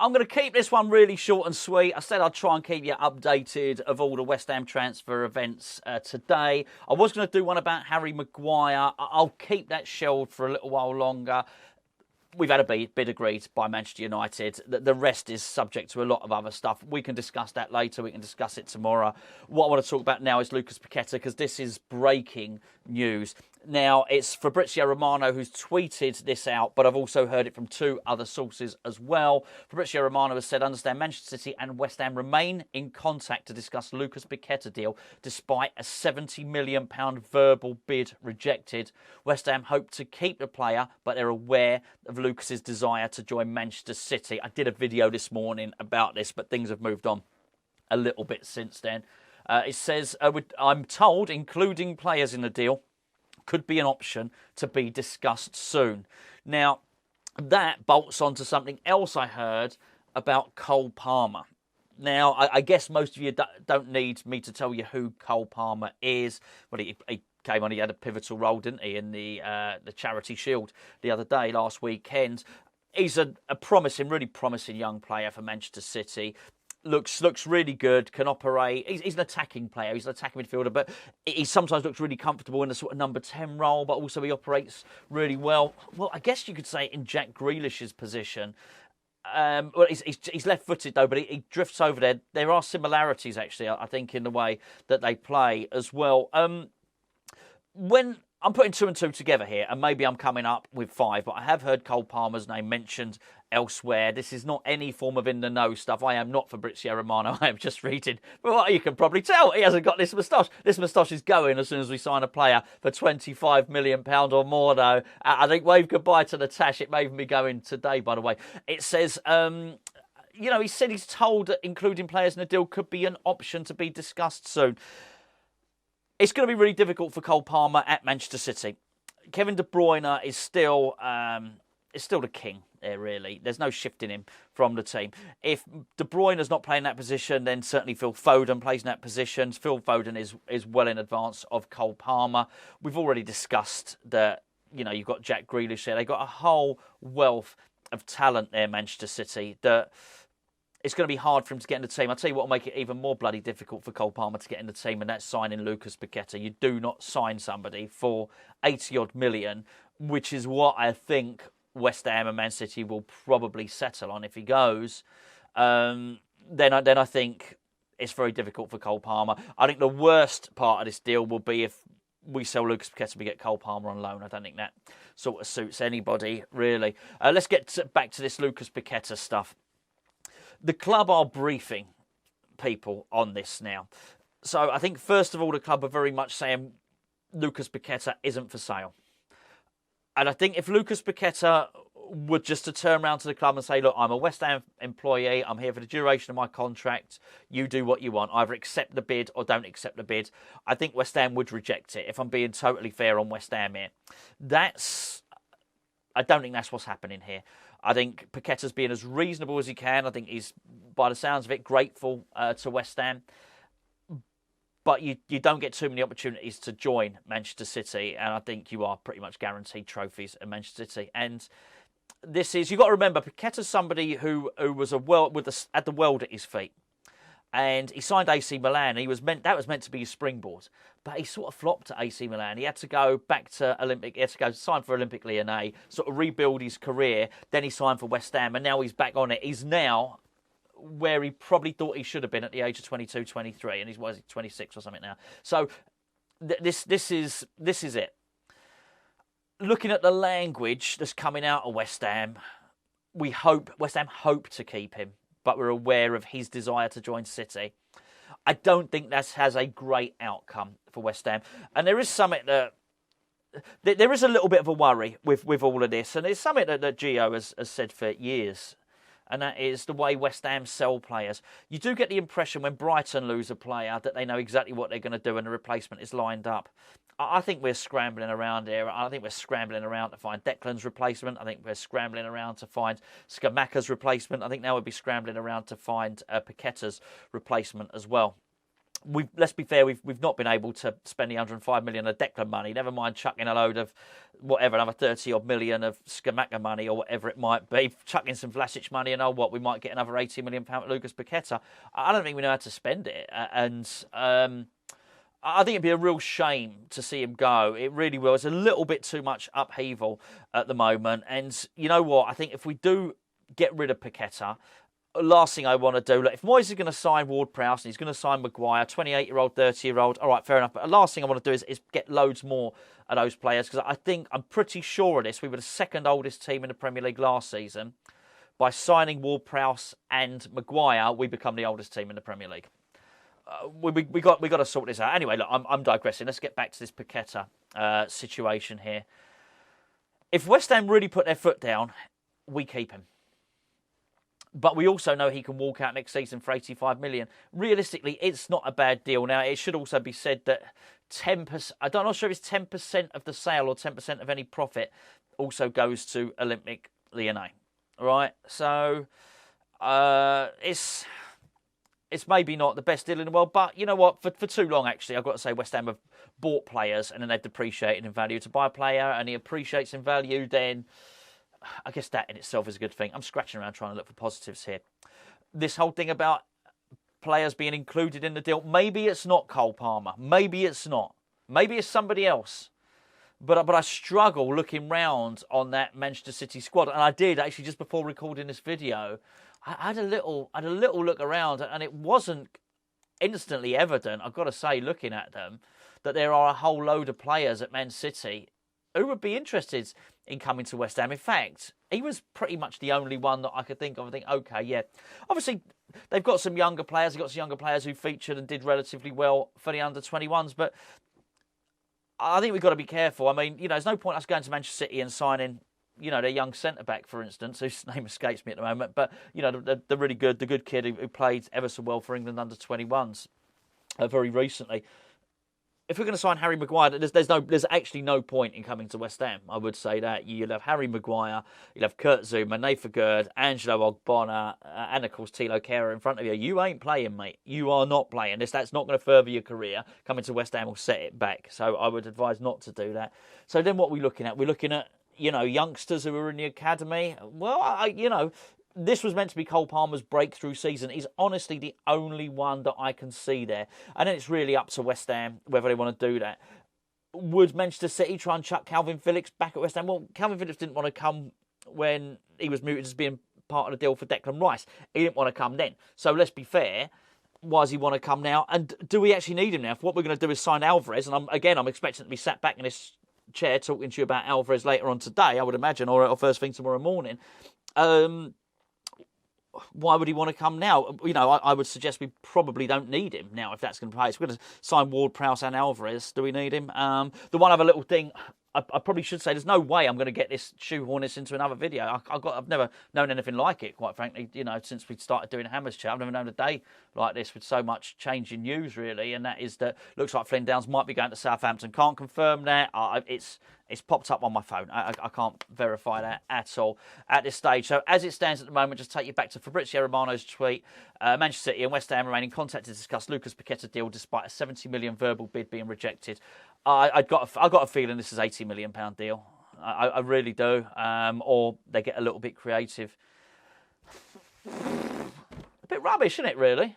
I'm going to keep this one really short and sweet. I said I'd try and keep you updated of all the West Ham transfer events today. I was going to do one about Harry Maguire. I'll keep that shelved for a little while longer. We've had a bid agreed by Manchester United. The rest is subject to a lot of other stuff. We can discuss that later. We can discuss it tomorrow. What I want to talk about now is Lucas Paqueta, because this is breaking news. Now, it's Fabrizio Romano who's tweeted this out, but I've also heard it from two other sources as well. Fabrizio Romano has said, understand Manchester City and West Ham remain in contact to discuss Lucas Paqueta deal despite a £70 million verbal bid rejected. West Ham hope to keep the player, but they're aware of Lucas's desire to join Manchester City. I did a video this morning about this, but things have moved on a little bit since then. It says, I'm told, including players in the deal, could be an option to be discussed soon. Now, that bolts onto something else I heard about Cole Palmer. Now, I guess most of you don't need me to tell you who Cole Palmer is. Well, he came on, he had a pivotal role, didn't he, in the Charity Shield the other day, last weekend. He's a promising, really promising young player for Manchester City. Looks really good, can operate. He's an attacking player. He's an attacking midfielder, but he sometimes looks really comfortable in the sort of number 10 role, but also he operates really well. Well, I guess you could say in Jack Grealish's position. Well, he's left-footed, though, but he drifts over there. There are similarities, actually, I think, in the way that they play as well. When I'm putting 2 and 2 together here, and maybe I'm coming up with 5, but I have heard Cole Palmer's name mentioned elsewhere. This is not any form of in-the-know stuff. I am not Fabrizio Romano. I am just reading. Well, you can probably tell he hasn't got this moustache. This moustache is going as soon as we sign a player for £25 million or more, though. I think wave goodbye to the tash. It may even be going today, by the way. It says... he said he's told that including players in the deal could be an option to be discussed soon. It's going to be really difficult for Cole Palmer at Manchester City. Kevin De Bruyne is still the king there, really. There's no shifting him from the team. If De Bruyne is not playing that position, then certainly Phil Foden plays in that position. Phil Foden is well in advance of Cole Palmer. We've already discussed that, you've got Jack Grealish there. They've got a whole wealth of talent there, Manchester City, that... It's going to be hard for him to get in the team. I'll tell you what will make it even more bloody difficult for Cole Palmer to get in the team, and that's signing Lucas Paqueta. You do not sign somebody for 80-odd million, which is what I think West Ham and Man City will probably settle on if he goes. Then I think it's very difficult for Cole Palmer. I think the worst part of this deal will be if we sell Lucas Paqueta and we get Cole Palmer on loan. I don't think that sort of suits anybody, really. Let's get back to this Lucas Paqueta stuff. The club are briefing people on this now. So I think, first of all, the club are very much saying Lucas Paqueta isn't for sale. And I think if Lucas Paqueta were just to turn around to the club and say, look, I'm a West Ham employee, I'm here for the duration of my contract, you do what you want, either accept the bid or don't accept the bid, I think West Ham would reject it, if I'm being totally fair on West Ham here. I don't think that's what's happening here. I think Paqueta's being as reasonable as he can. I think he's, by the sounds of it, grateful to West Ham. But you don't get too many opportunities to join Manchester City, and I think you are pretty much guaranteed trophies at Manchester City. And you've got to remember, Paqueta's somebody who was had the world at his feet. And he signed AC Milan. That was meant to be his springboard, but he sort of flopped at AC Milan. He had to go back to Olympic. He had to go sign for Olympique Lyonnais, sort of rebuild his career. Then he signed for West Ham, and now he's back on it. He's now where he probably thought he should have been at the age of 22, 23, and he's 26 or something now. So this is it. Looking at the language that's coming out of West Ham, West Ham hope to keep him, but we're aware of his desire to join City. I don't think that has a great outcome for West Ham. And there is something there is a little bit of a worry with all of this. And it's something that Gio has said for years. And that is the way West Ham sell players. You do get the impression when Brighton lose a player that they know exactly what they're going to do and the replacement is lined up. I think we're scrambling around here. I think we're scrambling around to find Declan's replacement. I think we're scrambling around to find Skamaka's replacement. I think now we'll be scrambling around to find Paqueta's replacement as well. let's be fair, we've not been able to spend the 105 million of Declan money. Never mind chucking a load of whatever, another 30 odd million of Skamaka money or whatever it might be. Chucking some Vlasic money, and we might get another 80 million pound Lucas Paqueta. I don't think we know how to spend it, and I think it'd be a real shame to see him go. It really will. It's a little bit too much upheaval at the moment, and you know what? I think if we do get rid of Paqueta, last thing I want to do, look, if Moyes is going to sign Ward-Prowse and he's going to sign Maguire, 28-year-old, 30-year-old, all right, fair enough. But the last thing I want to do is get loads more of those players, because I'm pretty sure of this. We were the second oldest team in the Premier League last season. By signing Ward-Prowse and Maguire, we become the oldest team in the Premier League. We got to sort this out. Anyway, look, I'm digressing. Let's get back to this Paqueta situation here. If West Ham really put their foot down, we keep him. But we also know he can walk out next season for 85 million. Realistically, it's not a bad deal. Now, it should also be said that 10%, I'm not sure if it's 10% of the sale or 10% of any profit also goes to Olympique Lyonnais. Right? So, it's maybe not the best deal in the world, but you know what? For too long, actually, I've got to say, West Ham have bought players and then they've depreciated in value. To buy a player and he appreciates in value, then I guess that in itself is a good thing. I'm scratching around trying to look for positives here. This whole thing about players being included in the deal, maybe it's not Cole Palmer. Maybe it's not. Maybe it's somebody else. But I struggle looking round on that Manchester City squad. And I did, actually, just before recording this video. I had a little look around, and it wasn't instantly evident, I've got to say, looking at them, that there are a whole load of players at Man City who would be interested in coming to West Ham. In fact, he was pretty much the only one that I could think of. I think, okay, yeah. Obviously, they've got some younger players. They've got some younger players who featured and did relatively well for the under-21s. But I think we've got to be careful. I mean, there's no point us going to Manchester City and signing, their young centre-back, for instance, whose name escapes me at the moment. But, the really good, the good kid who played ever so well for England under-21s very recently. If we're going to sign Harry Maguire, there's actually no point in coming to West Ham. I would say that you'll have Harry Maguire, you'll have Kurt Zouma, Nathan Gerd, Angelo Ogbonna, and of course Thilo Kehrer in front of you. You ain't playing, mate. You are not playing. That's not going to further your career. Coming to West Ham will set it back. So I would advise not to do that. So then what are we looking at? We're looking at youngsters who are in the academy. Well, this was meant to be Cole Palmer's breakthrough season. He's honestly the only one that I can see there. And then it's really up to West Ham whether they want to do that. Would Manchester City try and chuck Calvin Phillips back at West Ham? Well, Calvin Phillips didn't want to come when he was mooted as being part of the deal for Declan Rice. He didn't want to come then. So let's be fair. Why does he want to come now? And do we actually need him now? If what we're going to do is sign Alvarez, and I'm expecting to be sat back in this chair talking to you about Alvarez later on today, I would imagine, or first thing tomorrow morning. Why would he want to come now? I would suggest we probably don't need him now if that's going to play. So we're going to sign Ward-Prowse and Alvarez. Do we need him? The one other little thing I probably should say, there's no way I'm going to get this, shoehorn this into another video. I've never known anything like it, quite frankly, since we started doing Hammers Chat. I've never known a day like this with so much change in news, really, and that is that looks like Flynn Downs might be going to Southampton. Can't confirm that. It's popped up on my phone. I can't verify that at all at this stage. So as it stands at the moment, just take you back to Fabrizio Romano's tweet. Manchester City and West Ham remain in contact to discuss Lucas Paqueta deal despite a 70 million verbal bid being rejected. I got a feeling this is £80 million deal. I really do. Or they get a little bit creative. A bit rubbish, isn't it, really?